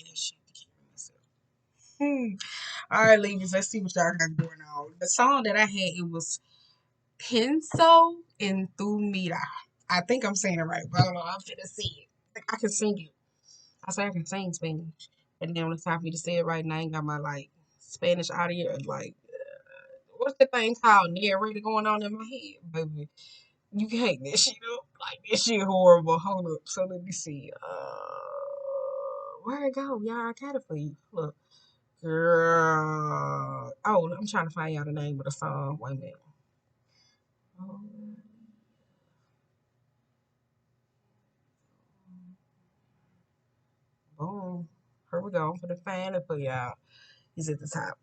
play that shit to carry myself. All right, ladies, let's see what y'all got going on. The song that I had, it was Penso and Thumira. I think I'm saying it right, but I don't know. I'm finna see it. Like, I can sing it. I say I can sing Spanish, but then when it's time for me to say it right now, I ain't got my like Spanish audio, like what's the thing called narrator going on in my head, baby. You can hang that shit up. Like this shit horrible. Hold up. So let me see. Where it go? Y'all, I got it for you. Look. Girl. Oh, I'm trying to find y'all the name of the song. Wait a minute. Oh, boom. Here we go. For the fan to put y'all. He's at the top.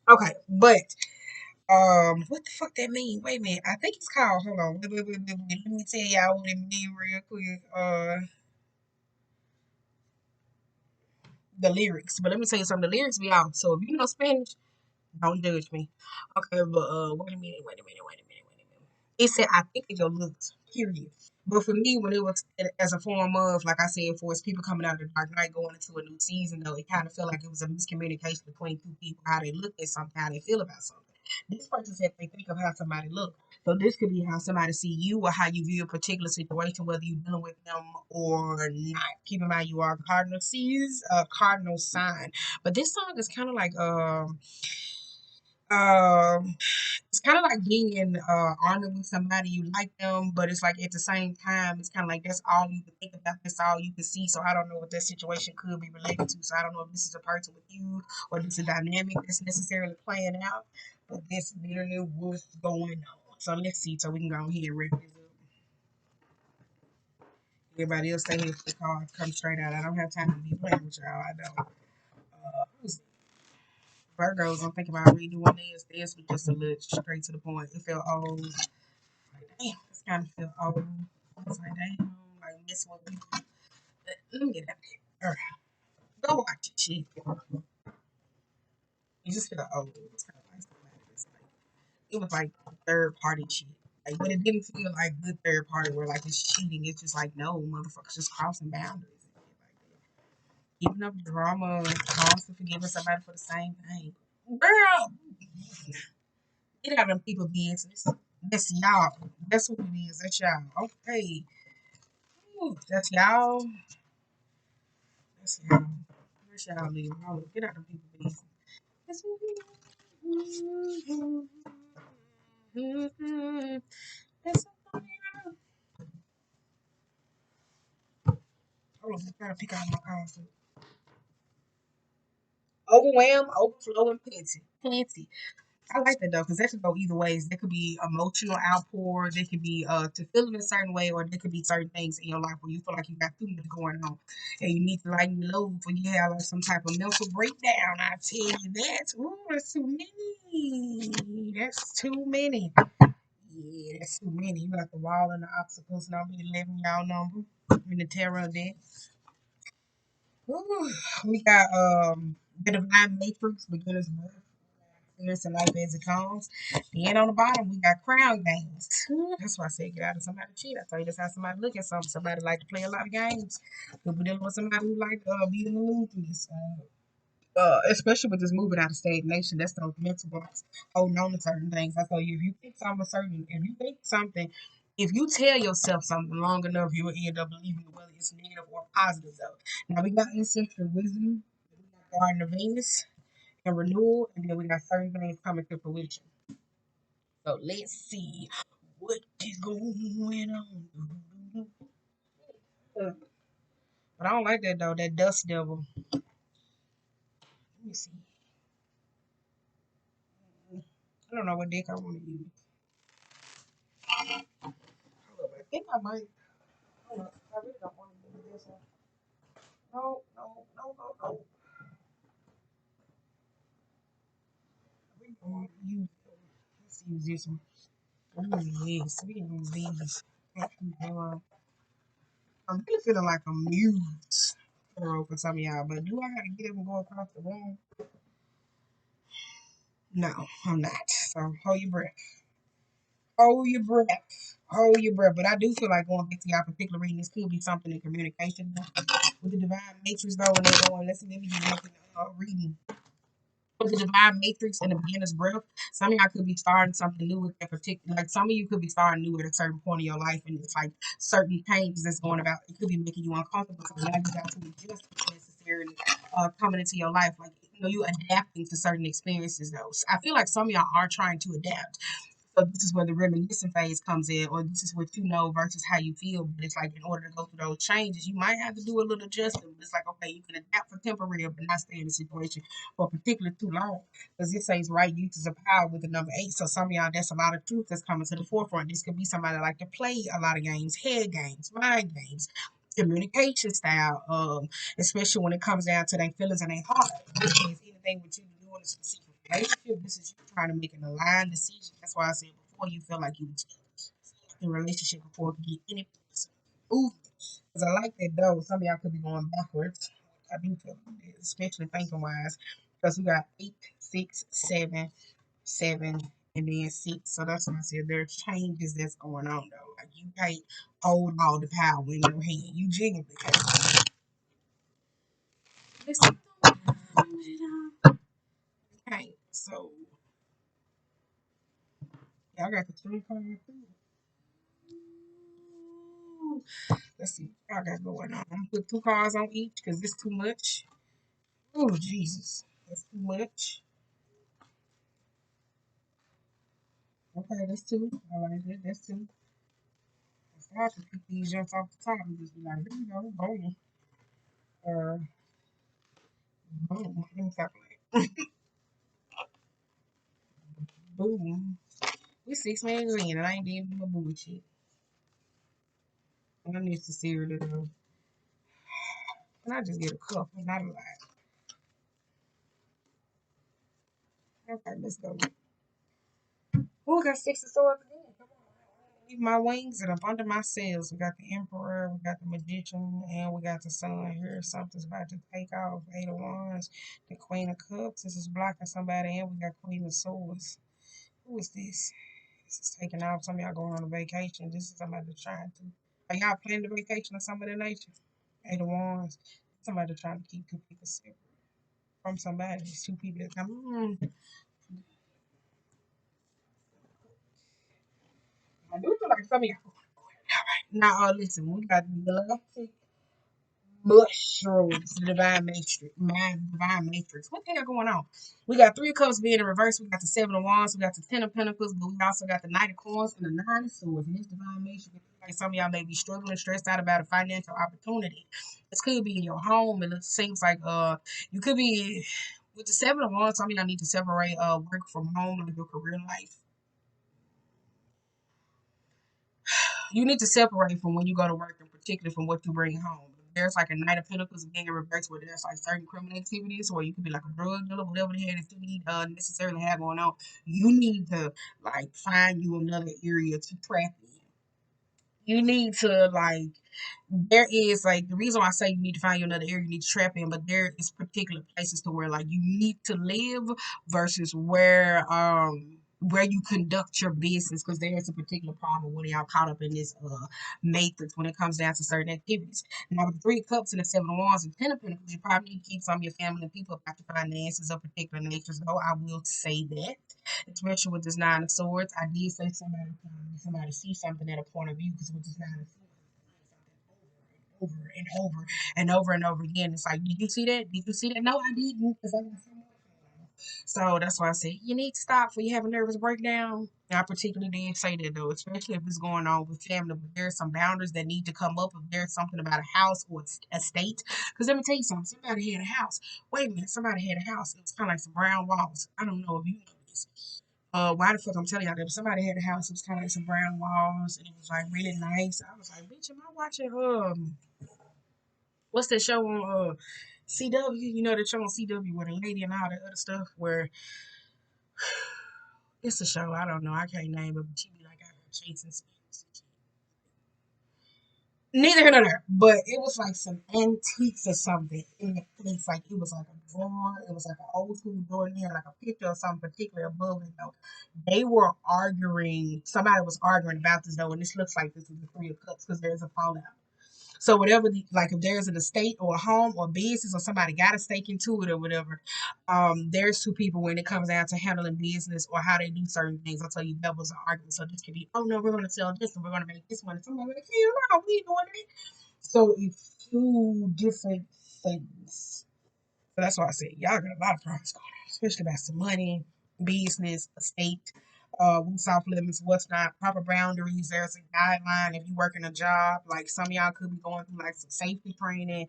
Okay, but what the fuck that mean? Wait a minute. I think it's called. Hold on. Wait. Let me tell y'all what it mean real quick. The lyrics. But let me tell you something. The lyrics be out. So if you know Spanish, don't judge me. Okay, but wait a minute. It said I think of your looks, period. But for me, when it was as a form of, like I said, for it's people coming out of the dark night going into a new season, though, it kind of felt like it was a miscommunication between two people, how they look at something, how they feel about something. This person said they think of how somebody looks. So this could be how somebody see you or how you view a particular situation, whether you're dealing with them or not. Keep in mind you are a cardinal seas, a cardinal sign. But this song is kind of like um it's kind of like being in honor with somebody you like them, but it's like at the same time it's kind of like that's all you can think about, that's all you can see. So I don't know what that situation could be related to. So I don't know if this is a person with you or this is a dynamic that's necessarily playing out, but this literally what's going on. So let's see. So we can go ahead and wrap this up. Everybody else stay here for the call. Come straight out. I don't have time to be playing with y'all. I don't. Who's Virgos? I'm thinking about redoing this. This was just a little straight to the point. It felt old. Like, damn, this kind of feel old. I was like, damn, like messing with people. Let me get out of here. All right, go watch it, shit. You just feel old. It's kind of like somebody that's like, it was like third party shit. Like, but it didn't feel like good third party where like it's cheating. It's just like, no, motherfuckers just crossing boundaries and shit like that. Keeping up drama, constantly forgiving somebody for the same thing. Girl, get out of them people business. That's y'all. That's what it is. That's y'all. Okay. Ooh, that's y'all. That's y'all. That's y'all leave. Get out of them people business. That's what it is. That's what it is. Hold on, I'm trying to pick out my console. Overwhelmed, overflowing, plenty. Plenty. I like that though, because that could go either ways. There could be emotional outpour, there could be to feel in a certain way, or there could be certain things in your life where you feel like you got too much going on. And you need to lighten your load before you have like some type of mental breakdown. I tell you that. Ooh, that's too many. That's too many. Yeah, that's too many. You got the wall and the obstacles number 11, y'all number. In the terror of that. Ooh, we got the divine matrix, beginner's birth. Experience in life as it comes. Then on the bottom, we got crown games. That's why I said get out of somebody cheat. I told you that's how somebody look at something. Somebody like to play a lot of games. But we dealing with somebody who like be in the mood for this. Especially with this moving out of stagnation, that's those mental blocks holding on to certain things. I told you if you think something certain, if you think something, if you tell yourself something long enough, you will end up believing it, whether it's negative or positive. Though. Now we got ancestral wisdom, we got Garden of Venus, and renewal, and then we got certain things coming to fruition. So let's see what is going on. But I don't like that though, that dust devil. Let me see. I don't know what deck I want to use. Hold up, I think I might. Hold up, I really don't want to use this one. No. I really don't want to use it. Let's use this one. I'm gonna use this. We can use these. I'm really feeling like I'm mute for some of y'all, but do I gotta get up and go across the room? No, I'm not. So hold your breath. Hold your breath. hold your breath. But I do feel like going back to your particular reading, this could be something in communication with the divine matrix though. When they're going, let me get back in the reading. With the divine matrix and the beginner's breath, some of y'all could be starting something new with that particular, like some of you could be starting new at a certain point in your life, and it's like certain changes that's going about. It could be making you uncomfortable, so now you got to adjust necessarily coming into your life. Like, you adapting to certain experiences. Though I feel like some of y'all are trying to adapt. So this is where the reminiscing phase comes in, or this is what you know versus how you feel. But it's like in order to go through those changes, you might have to do a little adjustment. But it's like, okay, you can adapt for temporary, but not stay in the situation for particularly too long. Because this says right uses of power with the number 8. So some of y'all, that's a lot of truth that's coming to the forefront. This could be somebody that like to play a lot of games, head games, mind games, communication style, especially when it comes down to their feelings and their heart. This means anything with you to do in a specific relationship. This is you trying to make an aligned decision. That's why I said before, you feel like you was in a relationship before it could get any movement. Because I like that though. Some of y'all could be going backwards. I do feel that, especially thinking wise. Because we got 8, 6, 7, 7, and then 6. So that's why I said there are changes that's going on though. Like you can't hold all the power in your hand. You genuinely can't. Okay, so yeah, I got the 3 coming through. Let's see what I got going on. I'm gonna put 2 cards on each because it's too much. Oh Jesus, that's too much. Okay, that's 2. All right, that's 2. I have to pick these jumps off the top and just be like, here we go, boom, uh, boom. Let me calculate. Boom. We 6 minutes in, and I ain't even no bullshit. And I need to see it though. Can I just get a cup and not a lot? Okay, let's go. Oh, we got 6 of swords again. Come on. Leave my wings and up under my sails. We got the Emperor, we got the Magician, and we got the Sun here. Something's about to take off. 8 of Wands, the Queen of Cups. This is blocking somebody, and we got Queen of Swords. Who is this? This is taking off. Some of y'all going on a vacation. This is somebody trying to. Are y'all planning a vacation or something of that nature? 8 of Wands. Somebody trying to keep 2 people separate from somebody. It's 2 people that come. I do feel like some of y'all. Now, listen, we got the galactic mushrooms, the divine matrix. What the hell going on? We got 3 of cups being in reverse. We got the 7 of wands. We got the 10 of pentacles, but we also got the Knight of coins and the 9 of swords. And this divine matrix, like some of y'all may be struggling, stressed out about a financial opportunity. This could be in your home, and it seems like you could be with the 7 of wands. Some of y'all need to separate work from home and your career life. You need to separate from when you go to work, and particularly from what you bring home. There's like a Knight of Pentacles being in reverse where there's like certain criminal activities, or you could be like a drug dealer, whatever the hell that you need necessarily have going on. You need to like find you another area to trap in. You need to like there is like the reason why I say you need to find you another area you need to trap in, but there is particular places to where like you need to live versus where you conduct your business because there is a particular problem when y'all caught up in this matrix when it comes down to certain activities. Now with the 3 of cups and the 7 of wands and 10 of pentacles, you probably need to keep some of your family and people about the finances of particular nature. So I will say that. Especially with this 9 of swords. I did say somebody see something at a point of view because with this 9 of swords over and over and over and over again. It's like, did you see that? Did you see that? No, I didn't. Because I got so much going on. So that's why I said you need to stop before you have a nervous breakdown. And I particularly did say that though, especially if it's going on with family. But there's some boundaries that need to come up if there's something about a house or a state. Because let me tell you something. Somebody had a house. Wait a minute. Somebody had a house. It was kind of like some brown walls. I don't know if you know this. Why the fuck I'm telling y'all that? Somebody had a house. It was kind of like some brown walls, and it was like really nice. I was like, bitch, am I watching what's that show on CW? You know that show on CW with a lady and all that other stuff where it's a show, I don't know, I can't name it, but she be like out here chasing spirits and shit. Neither here nor there, but it was like some antiques or something in the place. Like it was like a drawer, it was like an old school drawer in here, like a picture or something particular above it though. They were arguing, somebody was arguing about this though, and this looks like this is the Three of Cups because there's a fallout. So whatever, like if there's an estate or a home or business or somebody got a stake into it or whatever, there's two people when it comes down to handling business or how they do certain things. I'll tell you, devils are arguing. So this could be, oh no, we're going to sell this and we're going to make this one. And somebody like, hell no, we ain't doing that. So it's two different things. So that's why I said y'all got a lot of problems going on, especially about some money, business, estate, what's off limits, what's not, proper boundaries. There's a guideline if you work in a job. Like some of y'all could be going through like some safety training.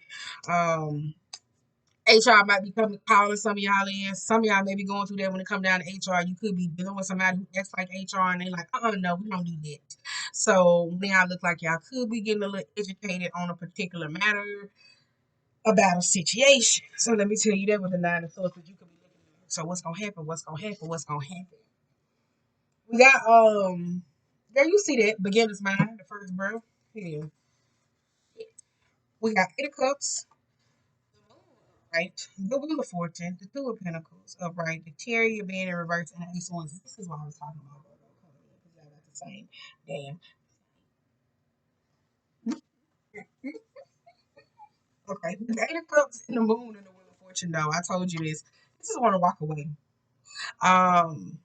HR might be coming calling some of y'all in. Some of y'all may be going through that when it come down to HR. You could be dealing with somebody who acts like HR and they like, no, we don't do that. So now look like y'all could be getting a little educated on a particular matter about a situation. So let me tell you that with the Nine of Swords, that you could be looking at. So what's gonna happen? What's gonna happen? What's gonna happen? We got there you see that beginner's mind, the first breath. Here. We got Eight of Cups, right? The Wheel of Fortune, the Two of Pentacles, upright, the Chariot being in reverse, and the Ace of Wands. This is what I was talking about. Because y'all got the same damn. Okay, the Eight of Cups and the Moon and the Wheel of Fortune. Though I told you this. This is want to walk away. Um,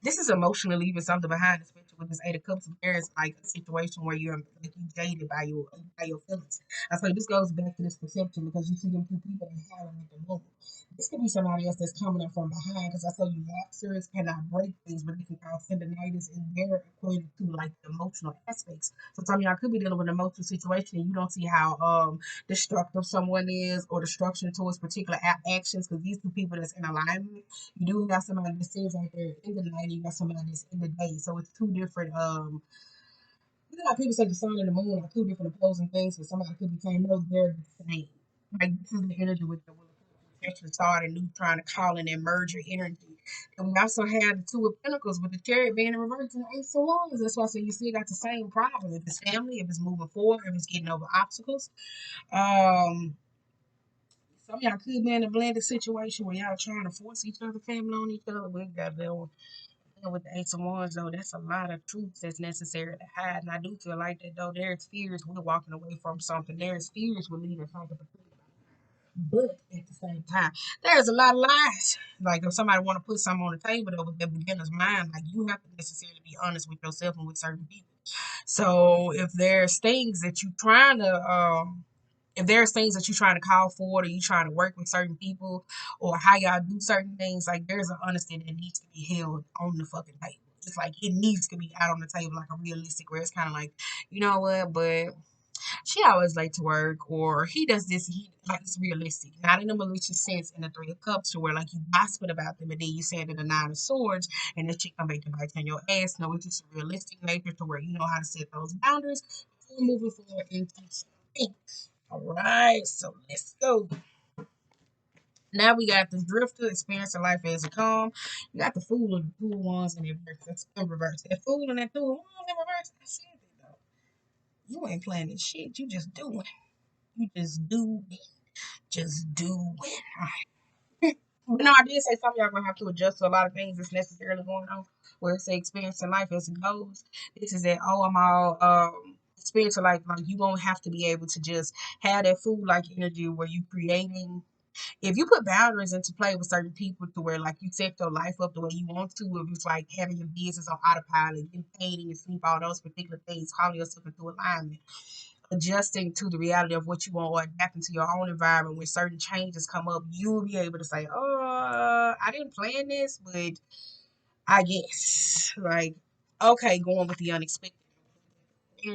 this is emotionally leaving something behind, especially with this Eight of Cups. There is like a situation where you're like you jaded by your feelings. I say this goes back to this perception because you see them two people that have at the moment. This could be somebody else that's coming up from behind because I tell you lobsters cannot break things, but they can cause tendonitis and they're equated to like the emotional aspects. So some of y'all could be dealing with an emotional situation and you don't see how destructive someone is or destruction towards particular actions because these two people that's in alignment, you do got somebody that says out there in the night, you got somebody that's in the day. So it's two different you know how people say the sun and the moon are two different opposing things, but somebody could be saying no, they're the same. Like this is the energy with the actually started new trying to call in their merger energy. And we also had the Two of Pentacles with the Chariot being in reverse and the Ace of Wands. That's why I say you still got the same problem. If it's family, if it's moving forward, if it's getting over obstacles. Um some of y'all could be in a blended situation where y'all trying to force each other family on each other. We got that one. And with the Ace of Wands, though, that's a lot of truths that's necessary to hide. And I do feel like that, though, there's fears we're walking away from something. There's fears we're leaving something. But at the same time, there's a lot of lies. Like if somebody want to put something on the table though with their beginner's mind, like you have to necessarily be honest with yourself and with certain people. So if there's things that you're trying to call for or you trying to work with certain people or how y'all do certain things, like there's an honesty that needs to be held on the fucking table. It's like it needs to be out on the table like a realistic where it's kind of like, you know what, but she always late to work, or he does this, he like it's realistic, not in a malicious sense in the Three of Cups to where like you gossiping about them and then you saying in the Nine of Swords and the chick come back to bite on your ass. No, it's just a realistic nature to where you know how to set those boundaries before moving forward into something. All right, so let's go. Now we got the drifter experiencing life as a calm. You got the fool and the two of wands in reverse. That's in reverse. That fool and that two of wands in reverse. I said it though. You ain't planning shit. You just doing. You just do it. Just do it. But no, I did say some of y'all gonna have to adjust to a lot of things that's necessarily going on. Where it's the experience in life as it goes. This is that oh I'm all experiencing life like you gonna have to be able to just have that food like energy where you creating if you put boundaries into play with certain people to where like you set your life up the way you want to, if it's like having your business on autopilot, getting paid in your sleep, all those particular things, calling yourself into alignment adjusting to the reality of what you want or adapting to your own environment when certain changes come up, you'll be able to say, oh, I didn't plan this, but I guess. Like, okay, going with the unexpected.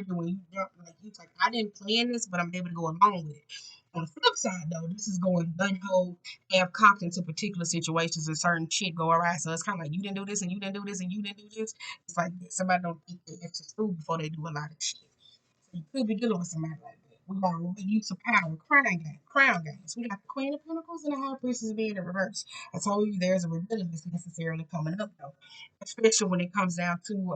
When you jump, like, you like, I didn't plan this, but I'm able to go along with it. On the flip side, though, this is going gun ho, half cocked into particular situations and certain shit go awry. So it's kind of like, you didn't do this, and you didn't do this, and you didn't do this. It's like somebody don't think they extra screw before they do a lot of shit. You could be dealing with somebody like that. We got use of power, crown games. We got the Queen of Pentacles and the High Priestess being in reverse. I told you there's a rebellion that's necessarily coming up though, especially when it comes down to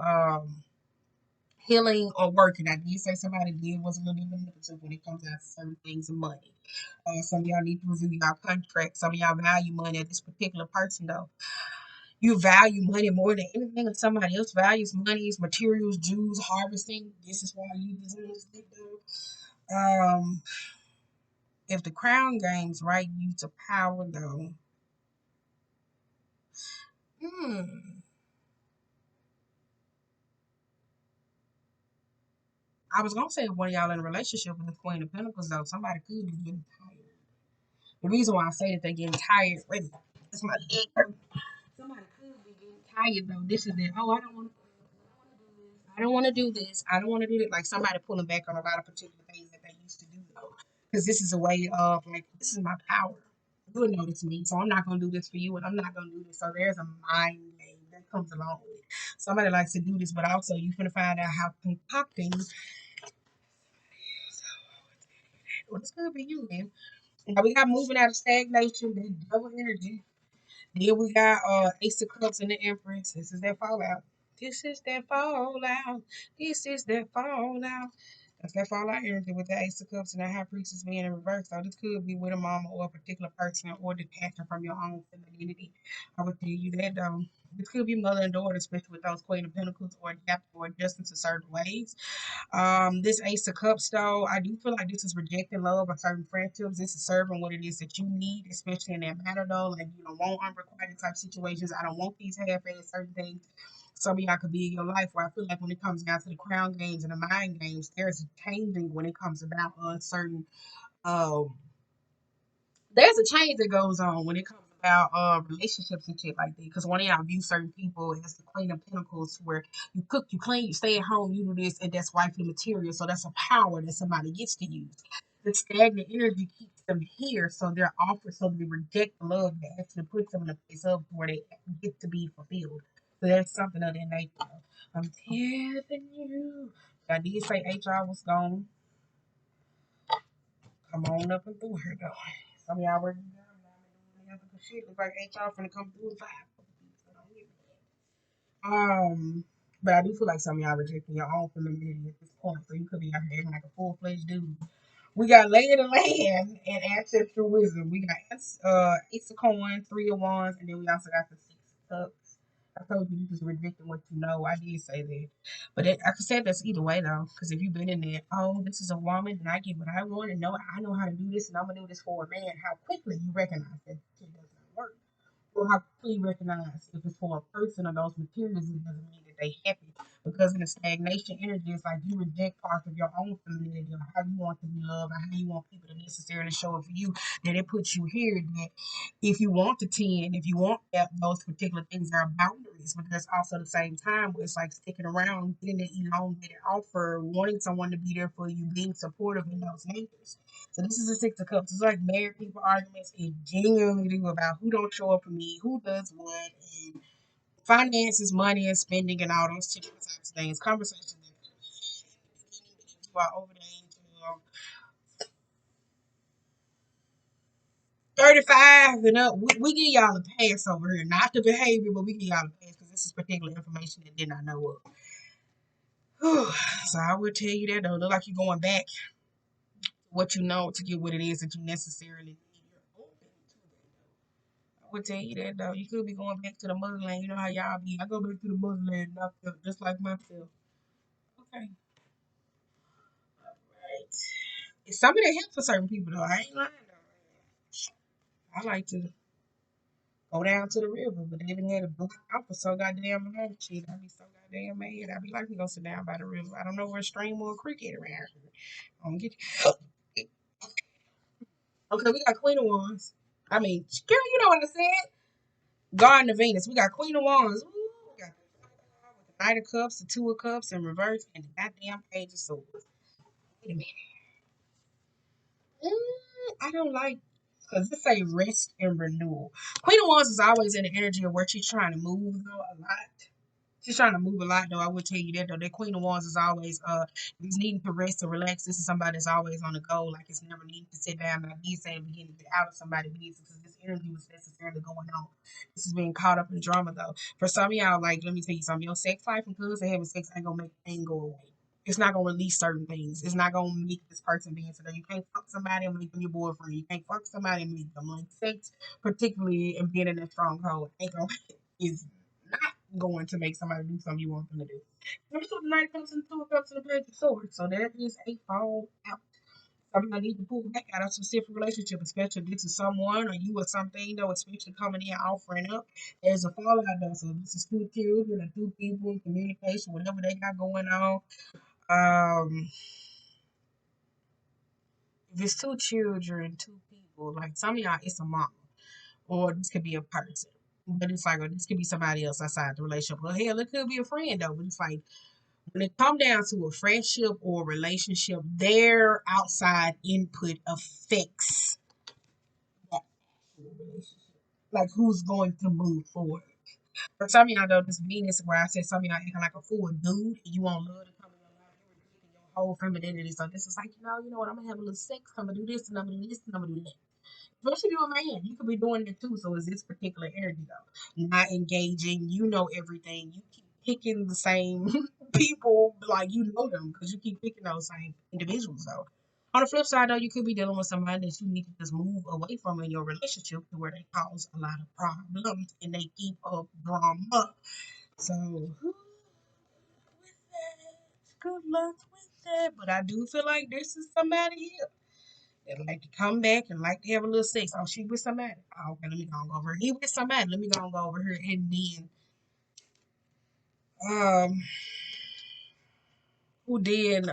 healing or working. I did say somebody did was a little bit manipulative when it comes down to certain things and money. Some of y'all need to review y'all contract. Some of y'all value money at this particular person though. You value money more than anything, and somebody else values money's materials, jewels, harvesting. This is why you deserve it though. If the crown games right you to power though. Hmm. I was gonna say if one of y'all in a relationship with the Queen of Pentacles though, somebody could be getting tired. The reason why I say that they're getting tired, wait, it's my leg. Somebody could be getting tired though. This is it. Oh, I don't want to do this. I don't want to do it. Like somebody pulling back on a lot of particular things that they used to do though. Because this is a way of like, this is my power. You would notice me, so I'm not gonna do this for you, and I'm not gonna do this. So there's a mind game that comes along with it. Somebody likes to do this, but also you're gonna find out how concocting. Well, this could be you, man. Now we got moving out of stagnation, then double energy. Then we got Ace of Cups and the Empress. This is that fallout. This is that fallout. This is that fallout. That's that fallout energy with the Ace of Cups and the High Priestess being in reverse. So this could be with a mama or a particular person or detaching from your own femininity. I would tell you that though. This could be mother and daughter, especially with those Queen of Pentacles, or adapting or adjusting to certain ways. This Ace of Cups, though, I do feel like this is rejecting love or certain friendships. This is serving what it is that you need, especially in that matter, though. Like, you don't want unrequited type situations. I don't want these half-assed certain things. Some of y'all could be in your life where I feel like when it comes down to the crown games and the mind games, there's a changing when it comes about certain um there's a change that goes on when it comes about relationships and shit like that. Because one of y'all view certain people as the Queen of Pentacles, where you cook, you clean, you stay at home, you do this, and that's wifely material. So that's a power that somebody gets to use. The stagnant energy keeps them here, so they're offered, so they reject the love that actually puts them in a place of where they get to be fulfilled. So there's something of that nature. I'm telling you. I did say HR was gone. Come on up and through here, though. Some of y'all working down, shit. Looks like HR finna come through and fire. But I do feel like some of y'all rejecting your own femininity at this point. So you could be out here acting like a full fledged dude. We got lay of the land and ancestral wisdom. We got Ace of Coins, Three of Wands, and then we also got the Six of Cups. I told you you just rejecting what you know. I did say that. But I could say that's either way though. Because if you've been in there, oh, this is a woman and I get what I want and know I know how to do this and I'm gonna do this for a man, how quickly you recognize that it does not work. Or how quickly recognize if it's for a person or those materials, it doesn't mean that they happy. Because in the stagnation energy, it's like you reject parts of your own femininity or how you want to be loved or how you want people to necessarily show up for you. That it puts you here that if you want to tend, if you want that, those particular things are boundaries, but that's also the same time where it's like sticking around, getting that elongated offer, wanting someone to be there for you, being supportive in those natures. So this is a Six of Cups. It's like married people arguments. It genuinely do about who don't show up for me, who does what, and finances, money, and spending, and all those different types of things. Conversations that you are over the age of 35 and up. We give y'all a pass over here. Not the behavior, but we give y'all a pass because this is particular information that did not know of. So I would tell you that though. Look like you're going back to what you know to get what it is that you necessarily need. You're open to that. I would tell you that though. You could be going back to the motherland. You know how y'all be. I go back to the motherland myself, just like myself. Okay. Right. It's something that helps for certain people though. I ain't lying though. I like to go down to the river, but they didn't have a book out for so goddamn long. Shit, I'd be so goddamn mad. I'd be like to go sit down by the river. I don't know where a stream or a creek at around here. I don't get you. Okay, we got Queen of Wands. I mean, girl, you know what I said? Garden of Venus. We got Queen of Wands. Ooh, we got the Knight of Cups, the Two of Cups in reverse, and the goddamn Page of Swords. Wait a minute. I don't like because this say rest and renewal. Queen of Wands is always in the energy of where she's trying to move though a lot. She's trying to move a lot though. I would tell you that though. That Queen of Wands is always is needing to rest or relax. This is somebody that's always on the go. Like it's never needing to sit down. Like he's saying beginning to get out of somebody's business because this energy was necessarily going on. This is being caught up in drama though. For some of y'all, like let me tell you something. Your sex life and cause of having sex ain't gonna make the thing go away. It's not gonna release certain things. It's not gonna make this person dance. You can't fuck somebody and make them your boyfriend. You can't fuck somebody and make them like sex, particularly and being in a stronghold. Ain't gonna is not going to make somebody do something you want them to do. Number two, the knight comes into a cups and a page of swords. So there is a fall out. Somebody need to pull back out of a specific relationship, especially if this is someone or you or something, though, especially coming in offering up. There's a fallout though. So this is two children or two people in communication, whatever they got going on. Um, if it's two children, two people, like some of y'all, it's a mom, or this could be a person. But it's like, or this could be somebody else outside the relationship. Well, hell, it could be a friend though. But it's like when it come down to a friendship or a relationship, their outside input affects that actual relationship. Like who's going to move forward. For some of y'all though, this Venus where I said some of y'all acting like a fool dude, and you want love to come in your life, you're rejecting your whole femininity. So this is like, you know what, I'm gonna have a little sex, I'm gonna do this and I'm gonna do this and I'm gonna do that. Especially if you're a man, you could be doing it too. So is this particular energy though? Not engaging, you know everything. You keep picking the same people, like you know them because you keep picking those same individuals though. On the flip side though, you could be dealing with somebody that you need to just move away from in your relationship to where they cause a lot of problems and they keep up drama. So good luck with that. But I do feel like this is somebody here that like to come back and like to have a little sex. Oh, she with somebody. Oh, okay, let me go and go over here. He with somebody. Let me go and go over here. And then um who then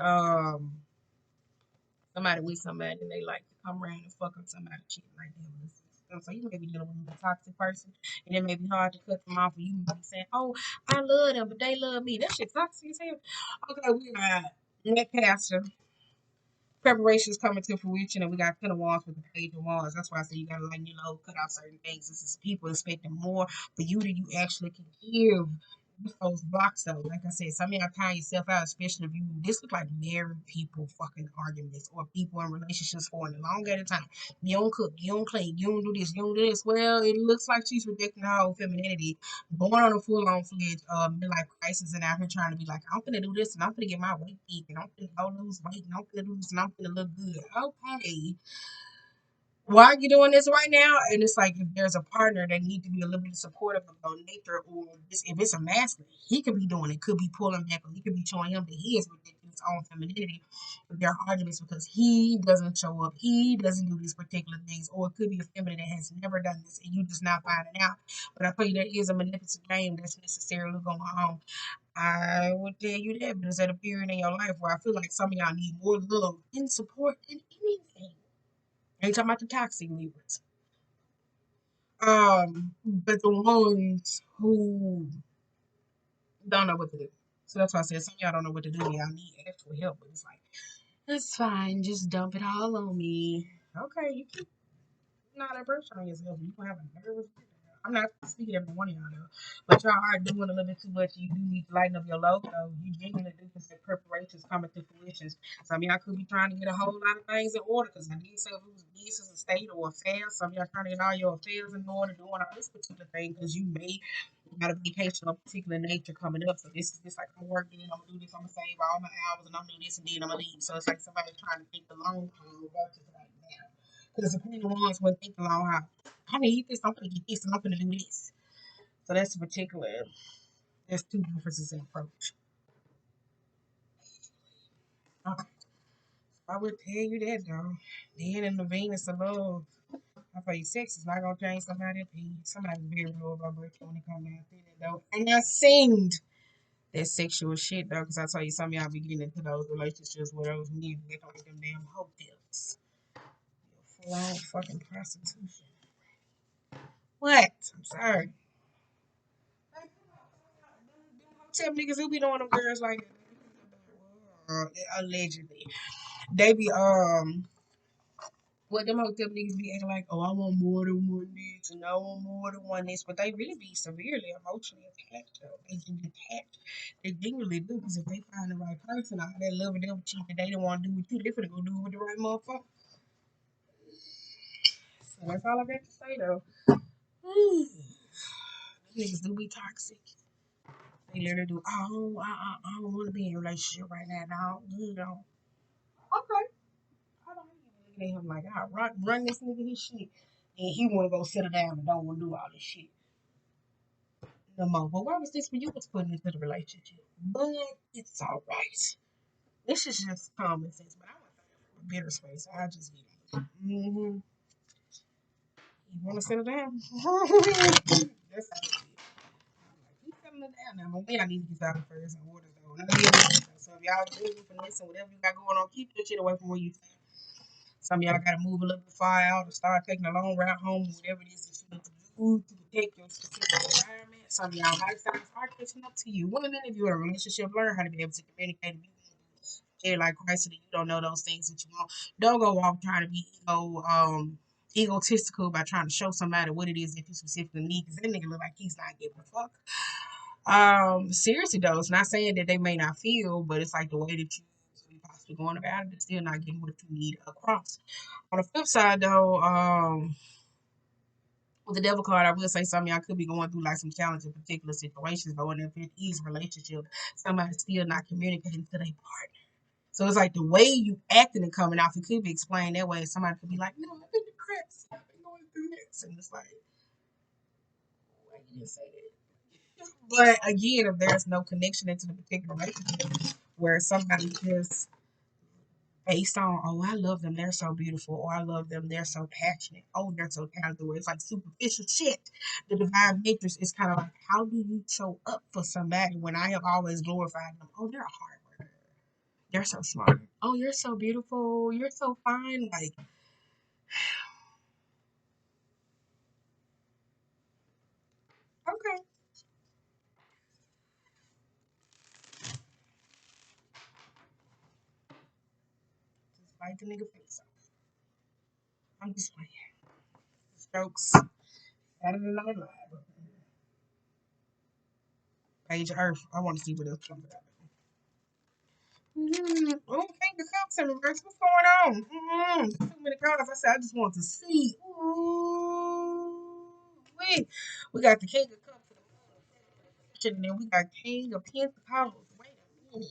somebody with somebody and they like to come around and fuck up somebody shit like that. So you may be dealing with a toxic person and it may be hard to cut them off and you might be saying, oh, I love them, but they love me. That shit toxic as hell. Okay, we got Nick Pastor. Preparations coming to fruition, and we got Ten of Wands with the Page of Wands. That's why I say you gotta let cut out certain things. This is people expecting more for you than you actually can give. With those blocks though, like I said, some of y'all tie yourself out, especially if you this look like married people fucking arguments or people in relationships for a long at a time. You don't cook, you don't clean, you don't do this, you don't do this. Well, it looks like she's rejecting her whole femininity, going on a full on fledged midlife crisis and out here trying to be like, I'm gonna do this and I'm gonna get my weight peak and I'm gonna go lose weight and I'm gonna do this and I'm gonna look good. Okay, why are you doing this right now? And it's like if there's a partner that need to be a little bit supportive about nature, or if it's a masculine, he could be doing it, could be pulling back, or he could be showing him that he is rejecting his own femininity. But there are arguments because he doesn't show up, he doesn't do these particular things, or it could be a feminine that has never done this and you just not finding out. But I tell you, there is a manipulative game that's necessarily going on. I would tell you that, but it's at a period in your life where I feel like some of y'all need more love and support than anything. I ain't talking about the toxic Libras. But the ones who don't know what to do. So that's why I said some of y'all don't know what to do. Y'all need actual help. But it's like, it's fine. Just dump it all on me. Okay, you keep not a pressure on yourself. You gonna have a nervous breakdown. I'm not speaking every one of y'all though. But y'all are doing a little bit too much. You do need to lighten up your load though. You genuinely do because the preparations coming to fruition. Some of y'all could be trying to get a whole lot of things in order because I did say if it was business, a state, or affairs. Some of y'all trying to get all your affairs in order, doing all this particular thing because you may got a vacation of particular nature coming up. So this is just like I'm working, I'm gonna do this, I'm gonna save all my hours and I'm gonna do this and then I'm gonna leave. So it's like somebody trying to think the long haul versus like now. Because the Queen of Wands wouldn't think the long haul. I need this, I'm gonna get this and I'm gonna do this. So that's a particular there's two differences in approach. Okay. I would tell you that though. Then in the Venus above. I feel you sex is not gonna change somebody's opinion. Somebody's very low vibration when it comes down to that though. And I seen that sexual shit though, because I tell you, some of y'all be getting into those relationships where those niggas get like them damn hotels. Full on fucking prostitution. What? I'm sorry. Hotel niggas who be doing them girls like allegedly. They be what them hotel niggas be acting like, oh, I want more than one this and I want more than one this, but they really be severely emotionally attached though. They get detached. They genuinely do because if they find the right person out there loving them cheap that they don't want to do with you, they finna go do it with the right motherfucker. So that's all I got to say though. Niggas do be toxic. They literally do. Oh, I don't want to be in a relationship right now. No, you know. Okay. I don't looking at him like, I run this nigga his shit, and he want to go settle down and don't want to do all this shit no more. But why was this when you was putting into the relationship? But it's all right. This is just common sense. But I want to bitter space. I just be like, mm-hmm. You want to settle down? That's how it is. Keep settling down now. But we I need to get out of first and orders though. So if y'all doing for this and whatever you got going on, keep that shit away from where you stay. Some of y'all gotta move a little bit far out or start taking a long route home, whatever it is that you need to do to protect your specific environment. Some of y'all lifestyles are catching up to you. Women, if you're in a relationship, learn how to be able to communicate and be like Christ so that you don't know those things that you want. Don't go off trying to be egotistical by trying to show somebody what it is that you specifically need because that nigga look like he's not giving a fuck. Seriously though, it's not saying that they may not feel, but it's like the way that you possibly going about it, it's still not getting what you need across. On the flip side though, with the devil card, I will say some of y'all could be going through like some challenging particular situations, but when if it is a relationship, somebody's still not communicating to their partner. So it's like the way you acting and coming off, it could be explained that way. Somebody could be like, no, I've been depressed. I've been going through this. And it's like, why you didn't say that? But again, if there's no connection into the particular relationship where somebody just based on, oh, I love them, they're so beautiful, or I love them, they're so passionate, oh, they're so talented, where it's like superficial shit. The divine matrix is kind of like, how do you show up for somebody when I have always glorified them? Oh, they're a hard worker. They're so smart. Oh, you're so beautiful. You're so fine. Like, okay. Just bite the nigga face off. I'm just playing. Strokes. Saturday Night Live. Page of Earth. I want to see what else comes out. Oh, King of Cups in reverse. What's going on? Too many cards. I said I just want to see. Ooh, wait. We got the King of Cups and then we got King of Pentacles. Wait a minute.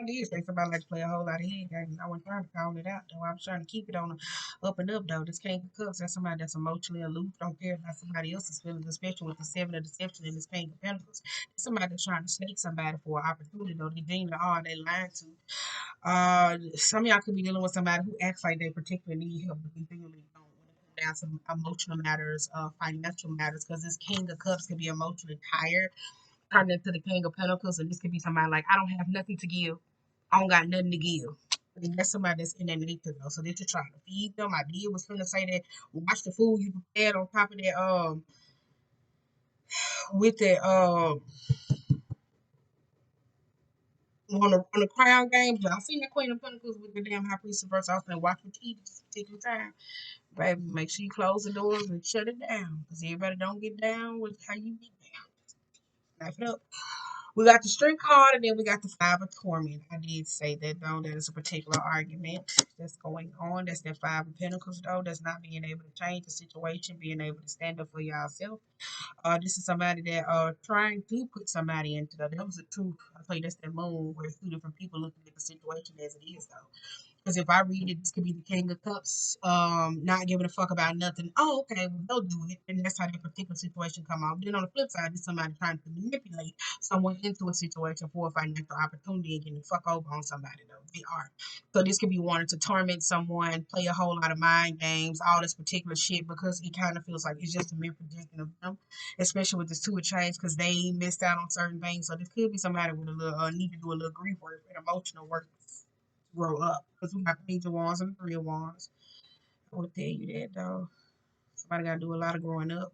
I did say somebody like to play a whole lot of head games. I wasn't trying to call it out though. I was trying to keep it on the up and up though. This King of Cups, that's somebody that's emotionally aloof, don't care about somebody else's feelings, especially with the Seven of Deception and this King of Pentacles. It's somebody that's trying to snake somebody for an opportunity though. They deem it all they lying to. Some of y'all could be dealing with somebody who acts like they particularly need help, but they really don't. When it comes down some emotional matters, financial matters, because this King of Cups could be emotionally tired, turning into the King of Pentacles, and this could be somebody like, I don't have nothing to give. I don't got nothing to give. And that's somebody that's in that nature though. So that you're trying to feed them. I did was finna say that watch the food you prepared on top of that with that on the crown games. Y'all seen that Queen of Pentacles with the damn High Priest reverse. I was finna watch what you eat at this particular time. Baby, make sure you close the doors and shut it down. Because everybody don't get down with how you get down. Knife it up. We got the Strength card and then we got the Five of Torment. I did say that though. That is a particular argument that's going on. That's that Five of Pentacles though. That's not being able to change the situation, being able to stand up for yourself. This is somebody that trying to put somebody into the that was the truth. I tell you that's that moon where it's two different people looking at the situation as it is though. Because if I read it, this could be the King of Cups, not giving a fuck about nothing. Oh, okay, well, they'll do it. And that's how that particular situation come out. Then on the flip side, there's somebody trying to manipulate someone into a situation for a financial opportunity and getting the fuck over on somebody, though. They are. So this could be wanting to torment someone, play a whole lot of mind games, all this particular shit, because it kind of feels like it's just a mere projection of them, especially with this two of change, because they missed out on certain things. So this could be somebody with a little, need to do a little grief work and emotional work grow up because we got Page of Wands and Three of Wands. I will tell you that though. Somebody got to do a lot of growing up,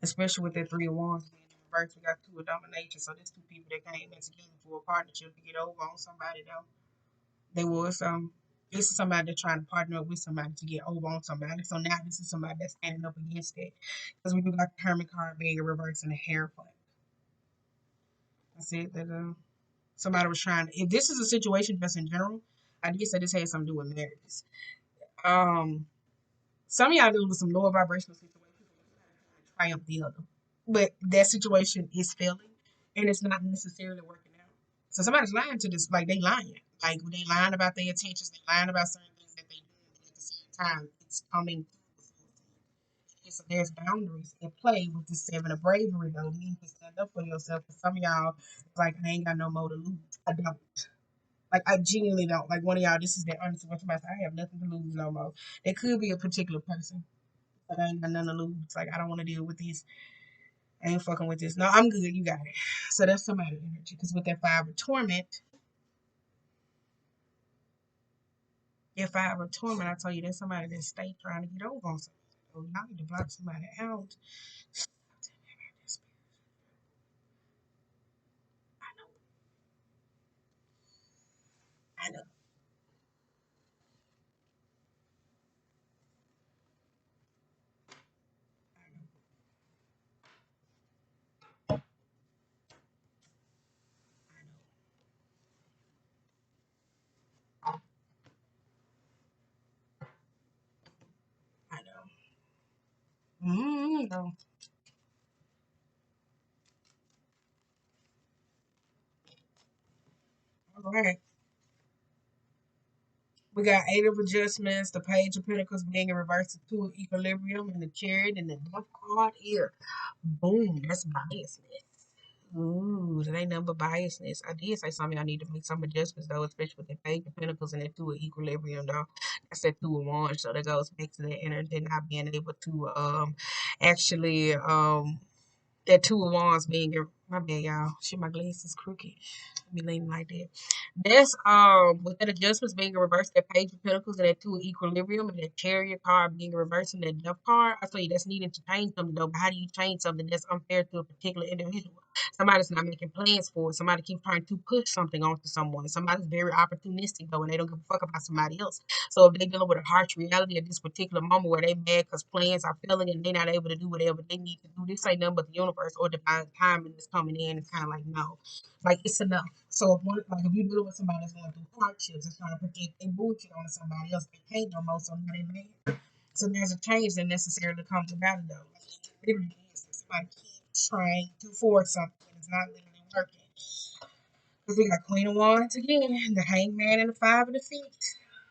especially with that Three of Wands being in reverse. We got Two of Domination, so there's two people that came in together for a partnership to get over on somebody though. They was this is somebody that's trying to partner up with somebody to get over on somebody. So now this is somebody that's standing up against it because we do got the Hermit card being in reverse and the Hierophant. I said that somebody was trying. If this is a situation just in general, I did say this had something to do with marriages. Um, some of y'all dealing with some lower vibrational situations. triumph the other. But that situation is failing and it's not necessarily working out. So somebody's lying to this, like they lying. Like they lying about their intentions, they lying about certain things that they do, but at the same time, it's coming so there's boundaries in play with the seven of bravery though. You need to stand up for yourself. For some of y'all, it's like I ain't got no more to lose. I don't. Like I genuinely don't. Like one of y'all, this is the honest with myself. I have nothing to lose no more. It could be a particular person. Like I ain't got nothing to lose. Like I don't want to deal with this. I ain't fucking with this. No, I'm good. You got it. So that's somebody energy. Because with that five of torment, if I have a torment, I tell you there's somebody that stay trying to get over on something. So y'all need to block somebody out. I know, I know, I know. No. All right. We got eight of adjustments, the page of pentacles being in reverse to equilibrium, and the chariot and the death card here. Boom, that's biasness. Ooh, that ain't nothing but biasness. I did say something. I need to make some adjustments though, especially with the page of pentacles and that two of equilibrium though. That's that two of wands, so that goes back to the energy not being able to actually that two of wands being your my bad y'all. Shit, my glass is crooked. Be leaning like that. That's with that adjustments being a reverse, that page of pentacles and that two of equilibrium and that chariot card being a reverse and that death card. I tell you that's needing to change something though. But how do you change something that's unfair to a particular individual? Somebody's not making plans for it. Somebody keeps trying to push something onto someone. Somebody's very opportunistic though, and they don't give a fuck about somebody else. So if they're dealing with a harsh reality at this particular moment where they mad because plans are failing and they're not able to do whatever they need to do, this ain't nothing but the universe or divine timing is coming in. It's kind of like no, like it's enough. So if one, like if you deal with somebody that's going through hardships and trying to project their bullshit on somebody else, they can't no more. So now they mad. So there's a change that necessarily comes about it though. Like, it literally is. Like somebody keeps trying to force something and it's not literally working. Because we got Queen of Wands again, the Hangman and the Five of the Feet.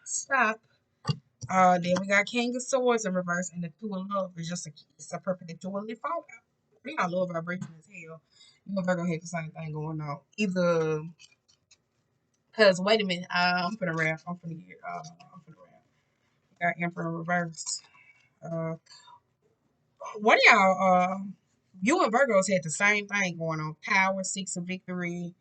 Stop. Then we got King of Swords in reverse, and the Two of Love is just a kiss, a perpetually fallout. We got low vibration as hell. You know, Virgo had the same thing going on. Either, because, wait a minute, I'm finna rap. I'm finna rap. Got Emperor reverse. Uh, one of y'all, you and Virgos had the same thing going on. Power, Six of Victory.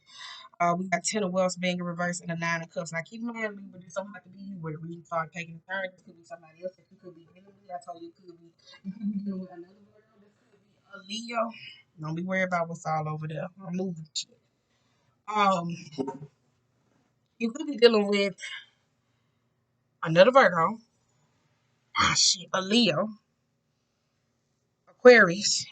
We got Ten of Wells being in reverse and a Nine of Cups. Now keep in mind, Libra, this don't have to be you where the reading start taking a turn. This could be somebody else that you could be dealing with. I told you you could be dealing with another Virgo. This could be a Leo. Don't be worried about what's all over there. I'm moving shit. Um, you could be dealing with another Virgo. Ah, shit, a Leo, Aquarius.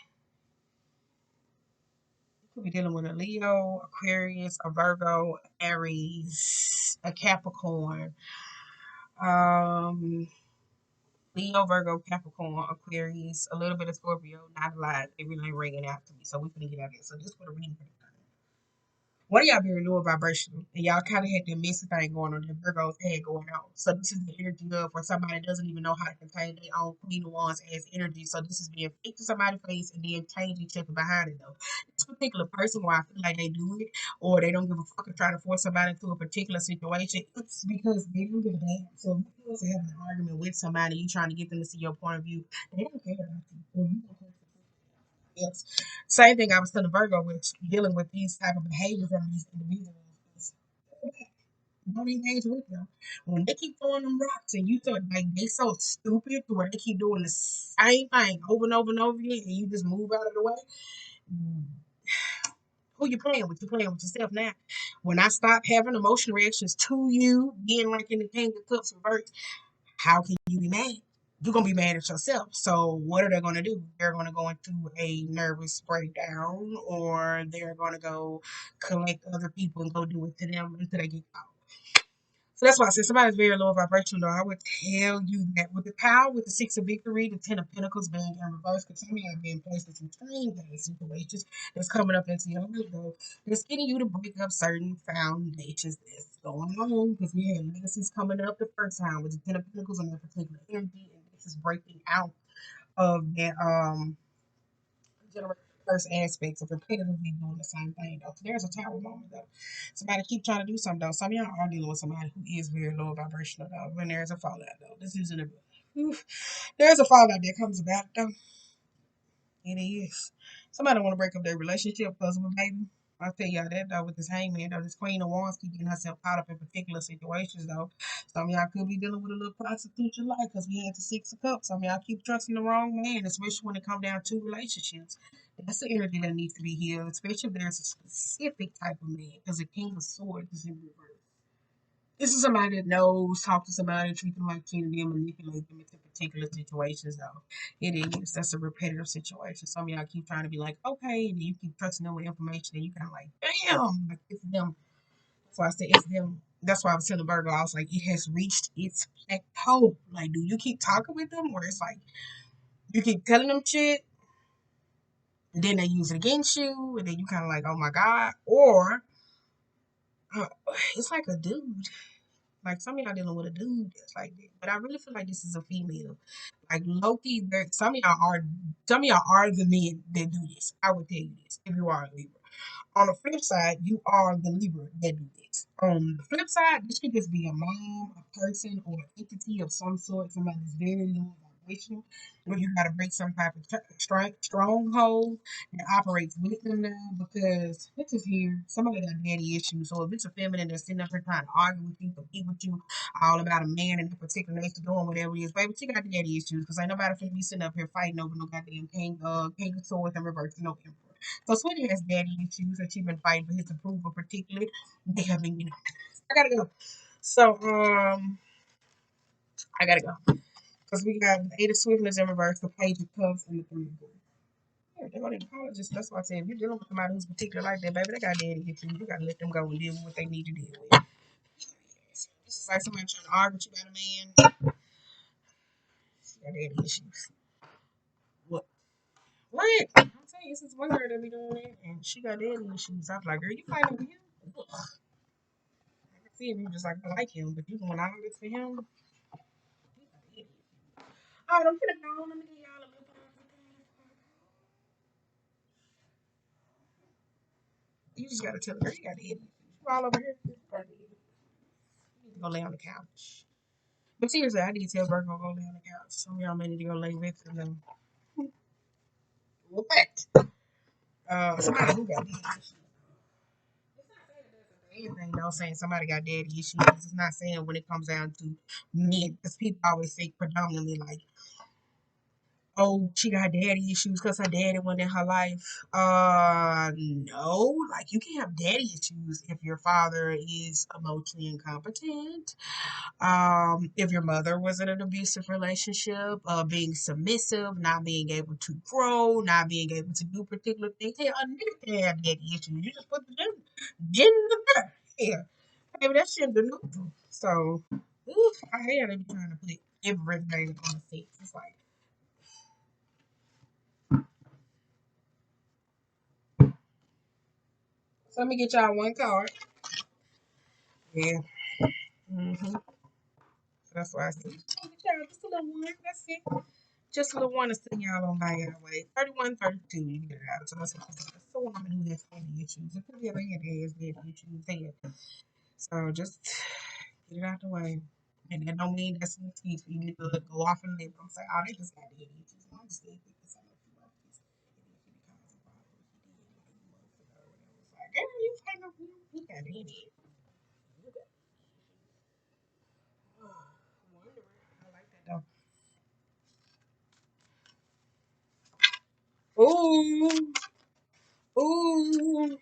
You could be dealing with a Leo, Aquarius, a Virgo, Aries, a Capricorn. Um, Leo, Virgo, Capricorn, Aquarius, a little bit of Scorpio, not a lot. They really ain't ringing out to me, so we finna get out of here. So this for the reading. One of y'all very low vibrational, and y'all kind of had the messy thing going on that Virgo's had going on. So this is the energy of where somebody doesn't even know how to contain their own Queen of Wands as energy. So this is being fake to somebody's face and then change each other behind it though. This particular person, where I feel like they do it or they don't give a fuck and try to force somebody into a particular situation, it's because they don't give a damn. So if you was having an argument with somebody, you trying to get them to see your point of view, they don't care about you. Or you don't care else. Same thing I was telling Virgo with dealing with these type of behaviors from these individuals. Don't engage with them. When they keep throwing them rocks and you thought like they so stupid to where they keep doing the same thing over and over and over again and you just move out of the way. Who you playing with? You playing with yourself now. When I stop having emotional reactions to you, being like in the King of Cups reverse, how can you be mad? You're gonna be mad at yourself. So what are they gonna do? They're gonna go into a nervous breakdown, or they're gonna go collect other people and go do it to them until they get caught. that's why I said somebody's very low vibrational. Though I would tell you that with the power, with the Six of Victory, the Ten of Pentacles being in reverse, because some of y'all being placed in some strange situations that's coming up into your life, though, that's getting you to break up certain foundations that's going on. Because we had legacies coming up the first time with the Ten of Pentacles and that particular energy, and this is breaking out of that generate first aspects of repetitively doing the same thing though. There's a tower moment though. Somebody keep trying to do something though. Some of y'all are dealing with somebody who is very low vibrational though. When there's a fallout though. This isn't a there's a fallout that comes about though. It is. Somebody want to break up their relationship because of a baby. I'll tell y'all that though with this hangman though. This Queen of Wands keep getting herself caught up in particular situations though. Some of y'all could be dealing with a little prostitution life because we had the Six of Cups. Some of y'all keep trusting the wrong man, especially when it comes down to relationships. That's the energy that needs to be healed, especially if there's a specific type of man because the King of Swords is in reverse. This is somebody that knows, talk to somebody, treat them like kin, and then manipulate them into particular situations, though. It is. That's a repetitive situation. Some of y'all keep trying to be like, okay, and you keep trusting them with information, and you kind of like, damn, like it's them. So I said, it's them. That's why I was telling Virgo, I was like, it has reached its plateau. Like, do you keep talking with them, or it's like, you keep telling them shit, and then they use it against you, and then you kind of like, oh my God, or uh, it's like a dude. Like some of y'all dealing with a dude that's like that, but I really feel like this is a female. Like Loki, some of y'all are the men that do this. I would tell you this if you are a Libra. On the flip side, you are the Libra that do this. On the flip side, this could just be a mom, a person, or an entity of some sort, somebody that's very low vibrational, where you got to break some type of stronghold that operates with them now because this is here. Somebody got daddy issues. So if it's a feminine that's sitting up here trying to argue with you, compete with you, all about a man in a particular nature doing whatever it is, baby, she got daddy issues because ain't nobody finna be sitting up here fighting over no goddamn king of swords and reverse no emperor. So Sweetie has daddy issues that she's been fighting for his approval, particularly. They have been getting. I gotta go. So I gotta go because we got the Eight of Swiftness in reverse, the Page of Cups, and the Three of Wands. Yeah, they're gonna apologize. That's why I said if you're dealing with somebody who's particular like that, baby, they got daddy issues. You gotta let them go and deal with what they need to deal with. So this is like somebody trying to argue with you about a man. She got daddy issues. What? What? I'm saying this is one girl that be doing it, and she got daddy issues. I was like, girl, you fighting with him? I can see if you just like I like him, but you going all this for him. All right, I'm gonna go on. Let me get y'all a little You just gotta tell her you got daddy issues. You all over here. You need to go lay on the couch. But seriously, I need to tell Virgo go lay on the couch. Some of y'all may need to go lay with them. What? Somebody who got daddy issues. Anything though, saying somebody got daddy issues. It's not saying when it comes down to men, because people always say predominantly like, oh, she got daddy issues because her daddy went in her life. No, like you can have daddy issues if your father is emotionally incompetent. If your mother was in an abusive relationship, being submissive, not being able to grow, not being able to do particular things. Hey, a nigga can have daddy issues. You just put the gender there. Yeah. Maybe that's gender neutral. So, oof, I hate they be trying to put everything on the sex. It's like, so let me get y'all one card. Yeah. Mm-hmm. That's why I said, get y'all just a little one. That's it. Just a little one to send y'all on by your way. 31, 32, you get it out. So that's a woman who has daddy issues. It could be a man that has daddy issues here. So just get it out the way. And that don't mean that's an excuse for you to go off and live. I'm saying, oh, they just got daddy issues. I'm just saying because I know you like this. And if it becomes a problem, he did like months ago. And it was like, girl, you fighting over him? He got daddy issues. I like that though. Ooh, ooh.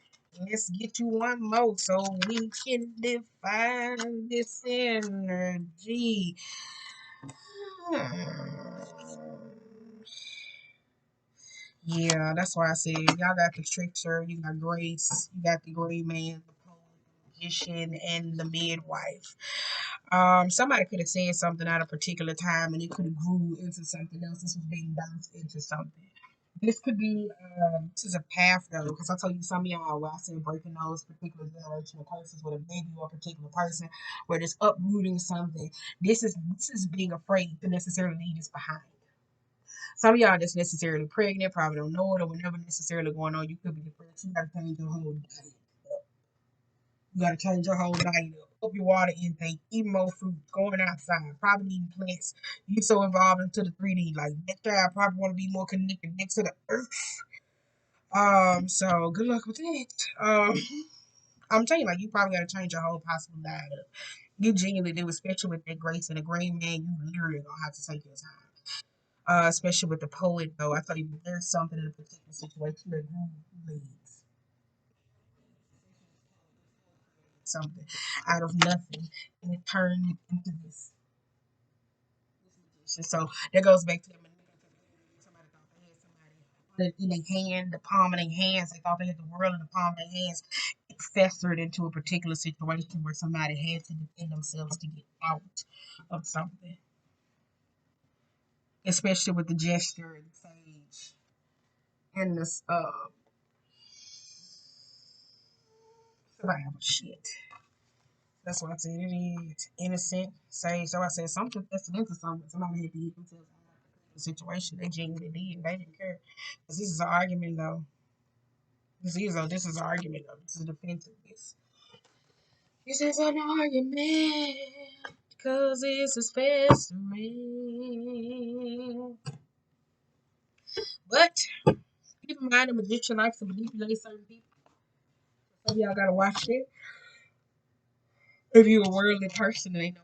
Let's get you one more so we can define this energy. Hmm. Yeah, that's why I said y'all got the trickster, you got Grace, you got the gray man, the poet, the magician, and the midwife. Somebody could have said something at a particular time and it could have grew into something else. This was being bounced into something. This could be, this is a path though, because I told you some of y'all where I said breaking those particular generational curses with a baby or a particular person, where it's uprooting something. This is being afraid to necessarily leave this behind. Some of y'all just necessarily pregnant, probably don't know it, or whatever necessarily going on. You could be depressed. You gotta change your whole diet. You gotta change your whole diet up your water intake, eat more fruit, going outside, probably eating plants. You so involved into the 3D, like that child probably want to be more connected next to the earth. So good luck with that. I'm telling you, like you probably gotta change your whole possible diet up. You genuinely do, especially with that grace and the green man. You literally gonna have to take your time. Especially with the poet though, I thought there's something in a particular situation that grew leads something out of nothing, and it turned into this. So that goes back to the manipulative. Somebody thought they had somebody in their hand, the palm of their hands. They thought they had the world in the palm of their hands. It festered into a particular situation where somebody had to defend themselves to get out of something, especially with the gesture and the sage and the survival shit. That's what I said. It is innocent, sage. So I said something tested into something. Somebody had to get themselves out of the situation. They genuinely did. They didn't care. Because this is an argument, though. This is an argument, though. This is defensiveness. This is an argument. Because this is festering. But keep in mind, the magician likes to manipulate certain people. Some of y'all gotta watch it. If you're a worldly person, they know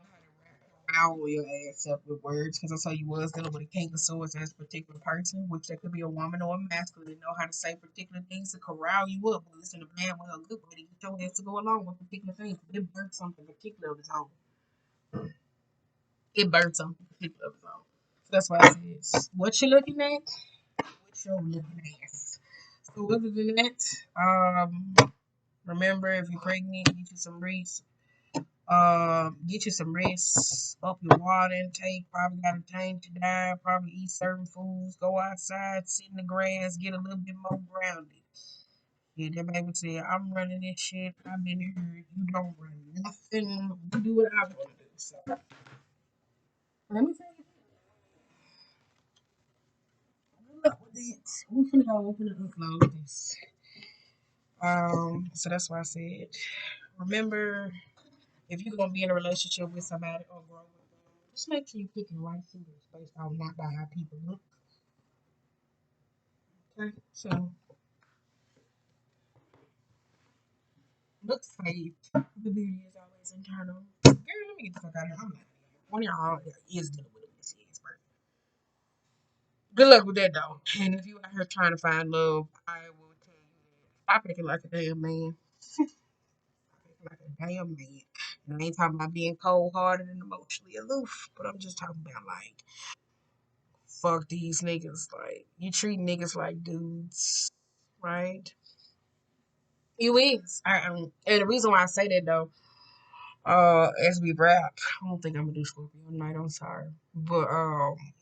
how to rile your ass up with words. Because I saw you was dealing with a king of swords as a particular person, which that could be a woman or a masculine. They know how to say particular things to corral you up. But listen, a bad way or a good way to get your ass to go along with particular things. It burnt something particular of its own. It burnt something particular of its own. So that's why I said, what you looking at? What you're looking at. So other than that, remember if you're pregnant, get you some rest. Get you some rest, up your water intake, probably gotta change your diet, probably eat certain foods, go outside, sit in the grass, get a little bit more grounded. Yeah, that baby said, I'm running this shit, I've been here, you don't run nothing, you do what I want to do. So let me tell you, good luck with it. We finna go open and upload this. So that's why I said, remember, if you're gonna be in a relationship with somebody or grow with them, just make sure you're picking the right suitors based on not by how people look. Okay, so looks fade. The beauty is always internal. Girl, let me get the fuck out of here. I'm not. One of y'all is dealing with a messy ass person. Good luck with that though. And if you out here trying to find love, I will tell you that stop acting like a damn man. Stop acting like a damn man. And I ain't talking about being cold hearted and emotionally aloof, but I'm just talking about like fuck these niggas. Like you treat niggas like dudes, right? You is. And the reason why I say that though, as we wrap, I don't think I'm gonna do Scorpio tonight. I'm sorry, but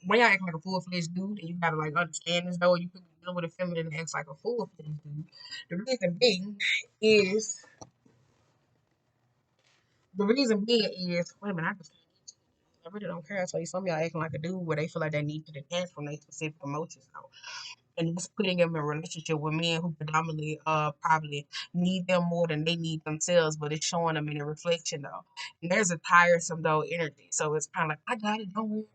when y'all act like a full fledged dude, and you gotta like understand this though, you could be dealing with a feminine that acts like a full fledged dude. The reason being is wait a minute, I really don't care. I tell you, some of y'all acting like a dude where they feel like they need to detach from their specific emotions. So, and it's putting them in a relationship with men who predominantly probably need them more than they need themselves, but it's showing them in a reflection though. And there's a tiresome though energy. So it's kinda like, I got it, don't worry.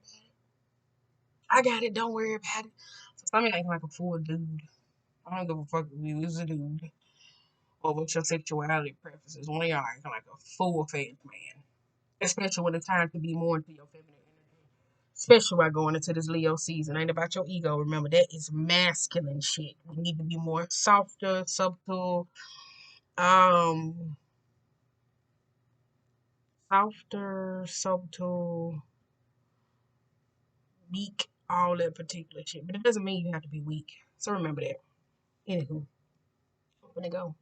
I got it, don't worry about it. So some acting like a full dude. I don't give a fuck if you is a dude or what your sexuality preferences. One of y'all acting like a full fledged man. Especially when it's time to be more into your feminine energy. Especially by going into this Leo season. Ain't about your ego. Remember, that is masculine shit. We need to be more softer, subtle, um, subtle, weak, all that particular shit. But it doesn't mean you have to be weak. So remember that. Anywho, I'm gonna go.